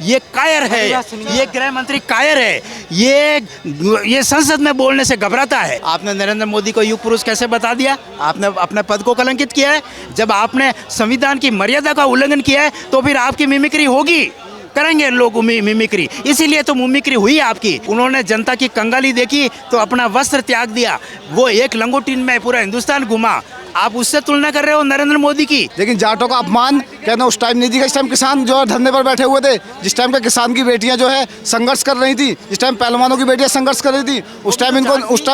ये कायर है, ये गृह मंत्री कायर है, ये संसद में बोलने से घबराता है। आपने नरेंद्र मोदी को युग पुरुष कैसे बता दिया? आपने अपने पद को कलंकित किया है। जब आपने संविधान की मर्यादा का उल्लंघन किया है तो फिर आपकी मिमिक्री होगी, करेंगे लोग मिमिक्री। इसीलिए तो मिमिक्री हुई आपकी। उन्होंने जनता की कंगाली देखी तो अपना वस्त्र त्याग दिया, वो एक लंगोटी में पूरा हिंदुस्तान घुमा। आप उससे तुलना कर रहे हो नरेंद्र मोदी की। लेकिन जाटों का अपमान कहना उस टाइम नहीं दिखा। इस टाइम किसान जो है धरने पर बैठे हुए थे, जिस टाइम का किसान की बेटियां जो है संघर्ष कर रही थी, जिस टाइम पहलवानों की बेटियां संघर्ष कर रही थी, उस टाइम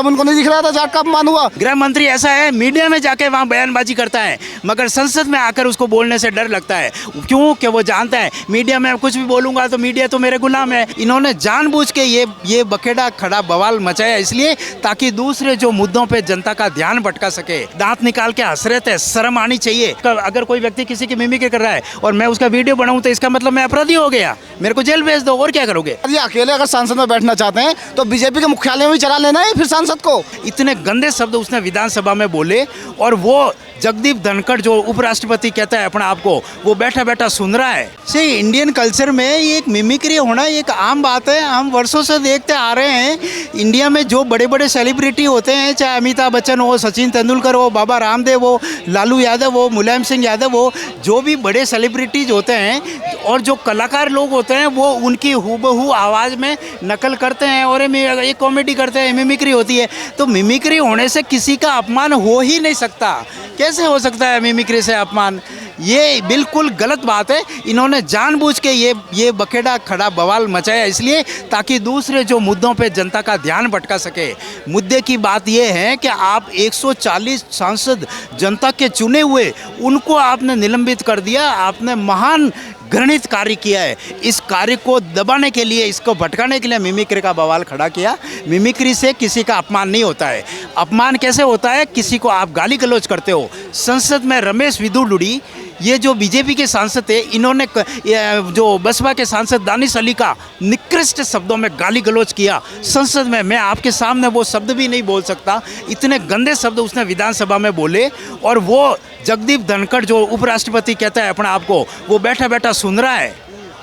उनको नहीं दिख रहा था जाट का अपमान हुआ। गृह मंत्री ऐसा है, मीडिया में जाके वहाँ बयानबाजी करता है, मगर संसद में आकर उसको बोलने से डर लगता है। क्यों? कि वो जानता है मीडिया में कुछ भी बोलूंगा तो मीडिया तो मेरे गुलाम है। इन्होंने जानबूझ के ये बखेड़ा खड़ा बवाल मचाया, इसलिए ताकि दूसरे जो मुद्दों पे जनता का ध्यान भटका सके। दांत निकाल के हंस रहे थे, शर्म आनी चाहिए। अगर कोई व्यक्ति किसी की मिमिक्री कर रहा है और मैं उसका वीडियो बनाऊं तो इसका मतलब मैं अपराधी हो गया, मेरे को जेल भेज दो। और क्या करोगे? ये अकेले अगर सांसद में बैठना चाहते हैं तो बीजेपी के मुख्यालय में भी चला लेना है फिर सांसद को। इतने गंदे शब्द उसने विधानसभा में बोले, और वो जगदीप धनखड़ जो उपराष्ट्रपति कहता है अपने आप को, वो बैठा बैठा सुन रहा है। से इंडियन कल्चर में ये एक मिमिक्री होना एक आम बात है। हम वर्षों से देखते आ रहे हैं इंडिया में जो बड़े बड़े सेलिब्रिटी होते हैं, चाहे अमिताभ बच्चन हो, सचिन तेंदुलकर हो, बाबा रामदेव हो, लालू यादव हो, मुलायम सिंह यादव हो, जो भी बड़े सेलिब्रिटीज होते हैं और जो कलाकार लोग होते हैं, वो उनकी हूबहू आवाज़ में नकल करते हैं और ये कॉमेडी करते हैं, मिमिक्री होती है। तो मिमिक्री होने से किसी का अपमान हो ही नहीं सकता। कैसे हो सकता है मिमिक्री से अपमान? ये बिल्कुल गलत बात है। इन्होंने जानबूझ के ये बखेड़ा खड़ा बवाल मचाया, इसलिए ताकि दूसरे जो मुद्दों पे जनता का ध्यान भटका सके। मुद्दे की बात ये है कि आप 140 सांसद जनता के चुने हुए, उनको आपने निलंबित कर दिया। आपने महान घृणित कार्य किया है। इस कार्य को दबाने के लिए, इसको भटकाने के लिए मिमिक्री का बवाल खड़ा किया। मिमिक्री से किसी का अपमान नहीं होता है। अपमान कैसे होता है? किसी को आप गाली गलौज करते हो। संसद में रमेश विदुलुडी, ये जो बीजेपी के सांसद थे, इन्होंने जो बसपा के सांसद दानिश अली का निकृष्ट शब्दों में गाली गलौज किया संसद में। मैं आपके सामने वो शब्द भी नहीं बोल सकता, इतने गंदे शब्द उसने विधानसभा में बोले। और वो जगदीप धनखड़ जो उपराष्ट्रपति कहता है अपने आप को, वो बैठा बैठा सुन रहा है।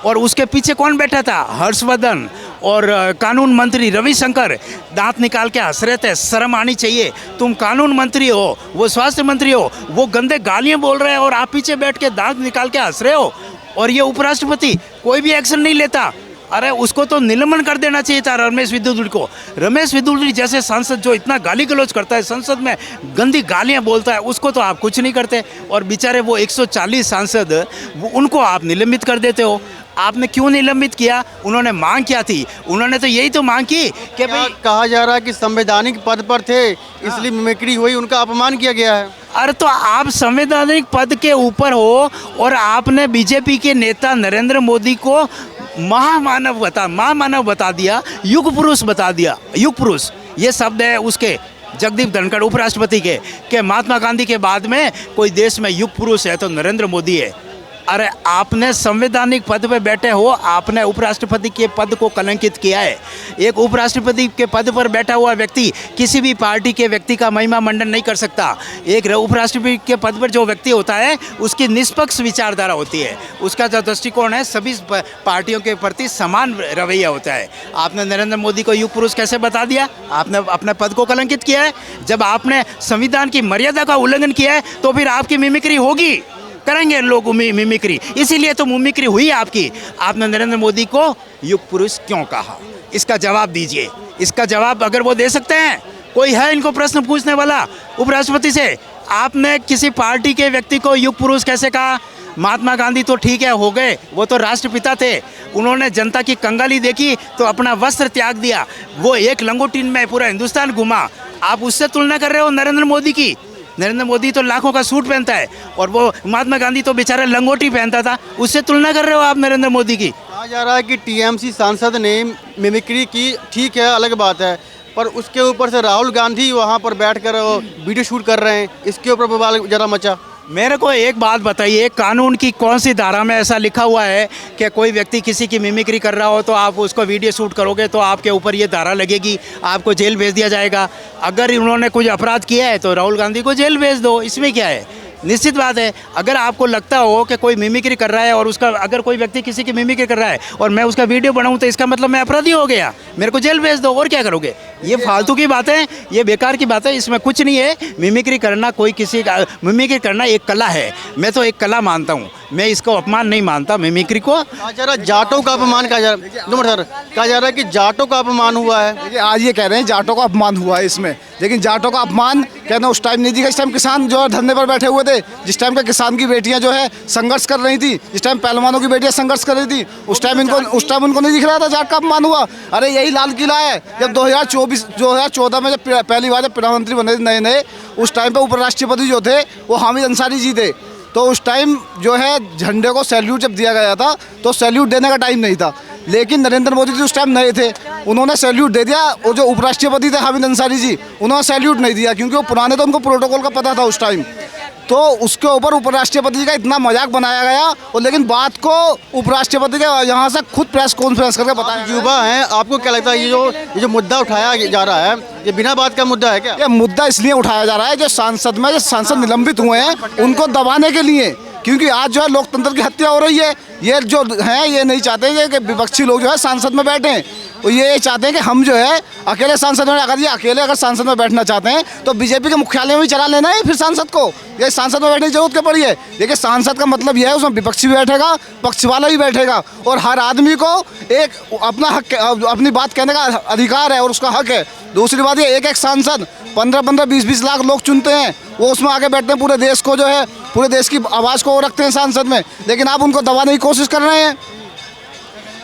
और उसके पीछे कौन बैठा था? हर्षवर्धन और कानून मंत्री रविशंकर दांत निकाल के हंस रहे थे। शर्म आनी चाहिए। तुम कानून मंत्री हो, वो स्वास्थ्य मंत्री हो, वो गंदे गालियां बोल रहे हैं और आप पीछे बैठ के दांत निकाल के हंस रहे हो। और ये उपराष्ट्रपति कोई भी एक्शन नहीं लेता। अरे उसको तो निलंबन कर देना चाहिए था रमेश विदुलुडी को। रमेश विदुलुडी जैसे सांसद जो इतना गाली गलौज करता है, संसद में गंदी गालियां बोलता है, उसको तो आप कुछ नहीं करते। और बेचारे वो 140 सांसद, उनको आप निलंबित कर देते हो। आपने क्यों निलंबित किया? उन्होंने मांग क्या थी? उन्होंने तो यही तो मांग की कि भाई, कहा जा रहा है कि संवैधानिक पद पर थे इसलिए मिमिक्री हुई, उनका अपमान किया गया है। अरे तो आप संवैधानिक पद के ऊपर हो और आपने बीजेपी के नेता नरेंद्र मोदी को महामानव बता दिया, युग पुरुष बता दिया। युग पुरुष ये शब्द है उसके, जगदीप धनखड़ उपराष्ट्रपति के, कि महात्मा गांधी के बाद में कोई देश में युग पुरुष है तो नरेंद्र मोदी है। अरे आपने संवैधानिक पद पे बैठे हो, आपने उपराष्ट्रपति के पद को कलंकित किया है। एक उपराष्ट्रपति के पद पर बैठा हुआ व्यक्ति किसी भी पार्टी के व्यक्ति का महिमा मंडन नहीं कर सकता। एक उपराष्ट्रपति के पद पर जो व्यक्ति होता है, उसकी निष्पक्ष विचारधारा होती है, उसका जो दृष्टिकोण है सभी पार्टियों के प्रति समान रवैया होता है। आपने नरेंद्र मोदी को युग पुरुष कैसे बता दिया? आपने अपने पद को कलंकित किया है। जब आपने संविधान की मर्यादा का उल्लंघन किया है तो फिर आपकी मिमिक्री होगी, करेंगे लोग मिमिक्री। इसीलिए तो मिमिक्री हुई आपकी। आपने नरेंद्र मोदी को युग पुरुष क्यों कहा? इसका जवाब दीजिए। इसका जवाब अगर वो दे सकते हैं, कोई है इनको प्रश्न पूछने वाला उपराष्ट्रपति से? आपने किसी पार्टी के व्यक्ति को युग पुरुष कैसे कहा? महात्मा गांधी तो ठीक है, हो गए, वो तो राष्ट्रपिता थे। उन्होंने जनता की कंगाली देखी तो अपना वस्त्र त्याग दिया, वो एक लंगोटी में पूरा हिंदुस्तान घुमा। आप उससे तुलना कर रहे हो नरेंद्र मोदी की? नरेंद्र मोदी तो लाखों का सूट पहनता है और वो महात्मा गांधी तो बेचारा लंगोटी पहनता था। उससे तुलना कर रहे हो आप नरेंद्र मोदी की? कहा जा रहा है कि टीएमसी सांसद ने मिमिक्री की, ठीक है, अलग बात है, पर उसके ऊपर से राहुल गांधी वहाँ पर बैठकर वीडियो शूट कर रहे हैं, इसके ऊपर बवाल ज़रा मचा। मेरे को एक बात बताइए, कानून की कौन सी धारा में ऐसा लिखा हुआ है कि कोई व्यक्ति किसी की मिमिक्री कर रहा हो तो आप उसको वीडियो शूट करोगे तो आपके ऊपर ये धारा लगेगी, आपको जेल भेज दिया जाएगा? अगर उन्होंने कुछ अपराध किया है तो राहुल गांधी को जेल भेज दो, इसमें क्या है? निश्चित बात है, अगर आपको लगता हो कि कोई मिमिक्री कर रहा है और उसका अगर कोई व्यक्ति किसी की मिमिक्री कर रहा है और मैं उसका वीडियो बनाऊं तो इसका मतलब मैं अपराधी हो गया, मेरे को जेल भेज दो, और क्या करोगे? ये फालतू की बात है, ये बेकार की बात है, इसमें कुछ नहीं है। मिमिक्री करना कोई किसी का, मिमिक्री करना एक कला है, मैं तो एक कला मानता हूँ, मैं इसको अपमान नहीं मानता मिमिक्री को। कहा जा रहा है जाटों का अपमान, कहा जा रहा है सर, कहा जा रहा है कि जाटों का अपमान हुआ है। देखिए आज ये कह रहे हैं जाटों का अपमान हुआ है इसमें, लेकिन जाटों का अपमान कहना उस टाइम नहीं दिखा, इस टाइम किसान जो है धरने पर बैठे हुए थे, जिस टाइम का किसान की बेटियां जो है संघर्ष कर रही थी, जिस टाइम पहलवानों की बेटियां संघर्ष कर रही थी, उस टाइम उनको नहीं दिख रहा था जाट का अपमान हुआ। अरे यही लाल किला है, जब 2014 में जब पहली बार जब प्रधानमंत्री बने थे नए नए, उस टाइम पे उपराष्ट्रपति जो थे वो हामिद अंसारी जी थे, तो उस टाइम जो है झंडे को सैल्यूट जब दिया गया था तो सैल्यूट देने का टाइम नहीं था, लेकिन नरेंद्र मोदी जी उस टाइम नए थे, उन्होंने सैल्यूट दे दिया। वो जो उपराष्ट्रपति थे हामिद अंसारी जी, उन्होंने सैल्यूट नहीं दिया क्योंकि वो पुराने, तो उनको प्रोटोकॉल का पता था उस टाइम, तो उसके ऊपर उपराष्ट्रपति जी का इतना मजाक बनाया गया। और लेकिन बात को उपराष्ट्रपति के यहाँ से खुद प्रेस कॉन्फ्रेंस करके बताया। युवा हैं, आपको क्या लगता है ये जो मुद्दा उठाया जा रहा है, ये बिना बात का मुद्दा है क्या? ये मुद्दा इसलिए उठाया जा रहा है, जो सांसद निलंबित हुए हैं उनको दबाने के लिए, क्योंकि आज जो है लोकतंत्र की हत्या हो रही है। ये जो हैं ये नहीं चाहते कि विपक्षी लोग जो है सांसद में बैठें, तो ये चाहते हैं कि हम जो है अकेले सांसद में, अगर सांसद में बैठना चाहते हैं तो बीजेपी के मुख्यालय में भी चला लेना है फिर सांसद को, ये सांसद में बैठने की जरूरत क्या पड़ी है? देखिए सांसद का मतलब यह है उसमें विपक्षी भी बैठेगा, पक्ष वाला भी बैठेगा, और हर आदमी को एक अपना हक, अपनी बात कहने का अधिकार है और उसका हक है। दूसरी बात ये एक सांसद 15-15, 20-20 लाख लोग चुनते हैं, वो उसमें आगे बैठते हैं, पूरे देश को जो है, पूरे देश की आवाज़ को वो रखते हैं सांसद में, लेकिन आप उनको दबाने की कोशिश कर रहे हैं।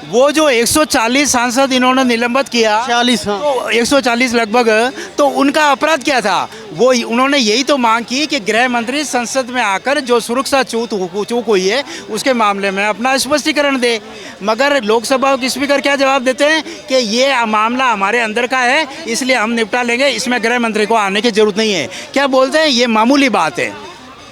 वो जो 140 सांसद इन्होंने निलंबित किया, 40, हाँ। तो 140 लगभग, तो उनका अपराध क्या था? वो उन्होंने यही तो मांग की कि गृह मंत्री संसद में आकर जो सुरक्षा चूक हुई है उसके मामले में अपना स्पष्टीकरण दे। मगर लोकसभा के स्पीकर क्या जवाब देते हैं कि ये मामला हमारे अंदर का है, इसलिए हम निपटा लेंगे, इसमें गृह मंत्री को आने की जरूरत नहीं है। क्या बोलते हैं? ये मामूली बात है,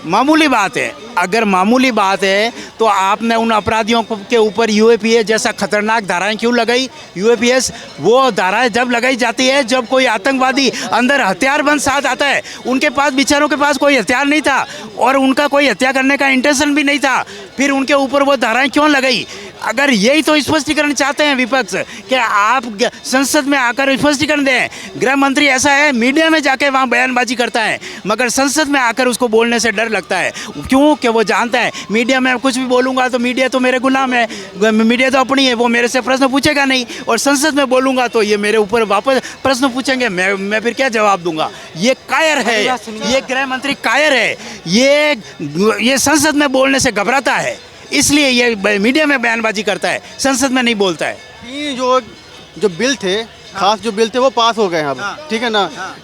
मामूली बात है। अगर मामूली बात है तो आपने उन अपराधियों के ऊपर यूएपीए जैसा खतरनाक धाराएं क्यों लगाई? यूएपीएस वो धाराएं जब लगाई जाती है जब कोई आतंकवादी अंदर हथियारबंद साथ आता है, उनके पास बेचारों के पास कोई हथियार नहीं था और उनका कोई हत्या करने का इंटेंशन भी नहीं था, फिर उनके ऊपर वो धाराएं क्यों लगाई? अगर यही तो स्पष्टीकरण चाहते हैं विपक्ष कि आप संसद में आकर स्पष्टीकरण दें। गृह मंत्री ऐसा है, मीडिया में जाके वहाँ बयानबाजी करता है, मगर संसद में आकर उसको बोलने से डर लगता है। क्यों? कि वो जानता है मीडिया में कुछ भी बोलूँगा तो मीडिया तो मेरे गुलाम है, मीडिया तो अपनी है, वो मेरे से प्रश्न पूछेगा नहीं, और संसद में बोलूँगा तो ये मेरे ऊपर वापस प्रश्न पूछेंगे, मैं फिर क्या जवाब दूंगा? ये कायर है, ये गृह मंत्री कायर है, ये संसद में बोलने से घबराता है, इसलिए ये मीडिया में बयानबाजी करता है, संसद में नहीं बोलता है। ये जो बिल थे, खास जो बिल थे वो पास हो गए हैं अब, ठीक है ना?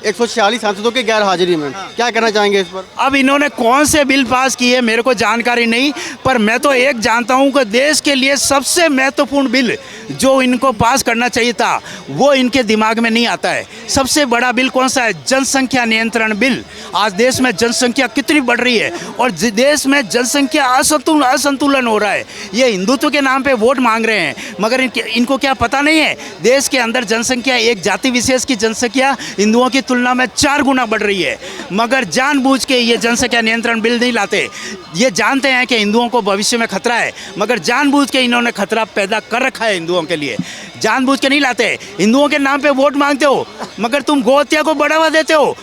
146 सांसदों की गैर हाजिरी में, क्या कहना चाहेंगे इस पर? अब इन्होंने कौन से बिल पास किए मेरे को जानकारी नहीं, पर मैं तो एक जानता हूं कि देश के लिए सबसे महत्वपूर्ण बिल जो इनको पास करना चाहिए था वो इनके दिमाग में नहीं आता है। सबसे बड़ा बिल कौन सा है? जनसंख्या नियंत्रण बिल। आज देश में जनसंख्या कितनी बढ़ रही है और देश में जनसंख्या असंतुलन हो रहा है। ये हिंदुत्व के नाम पे वोट मांग रहे हैं, मगर इनको क्या पता नहीं है देश के अंदर जनसंख्या, एक जाति विशेष की जनसंख्या हिंदुओं की तुलना में 4 गुना बढ़ रही है, मगर जानबूझ के ये जनसंख्या नियंत्रण बिल नहीं लाते। ये जानते हैं कि हिंदुओं को भविष्य में खतरा है, मगर जानबूझ के इन्होंने खतरा पैदा कर रखा है हिंदुओं के लिए, जानबूझ के नहीं लाते। हिंदुओं के नाम पे वोट मांगते हो, मगर तुम गौ हत्या को बढ़ावा देते हो,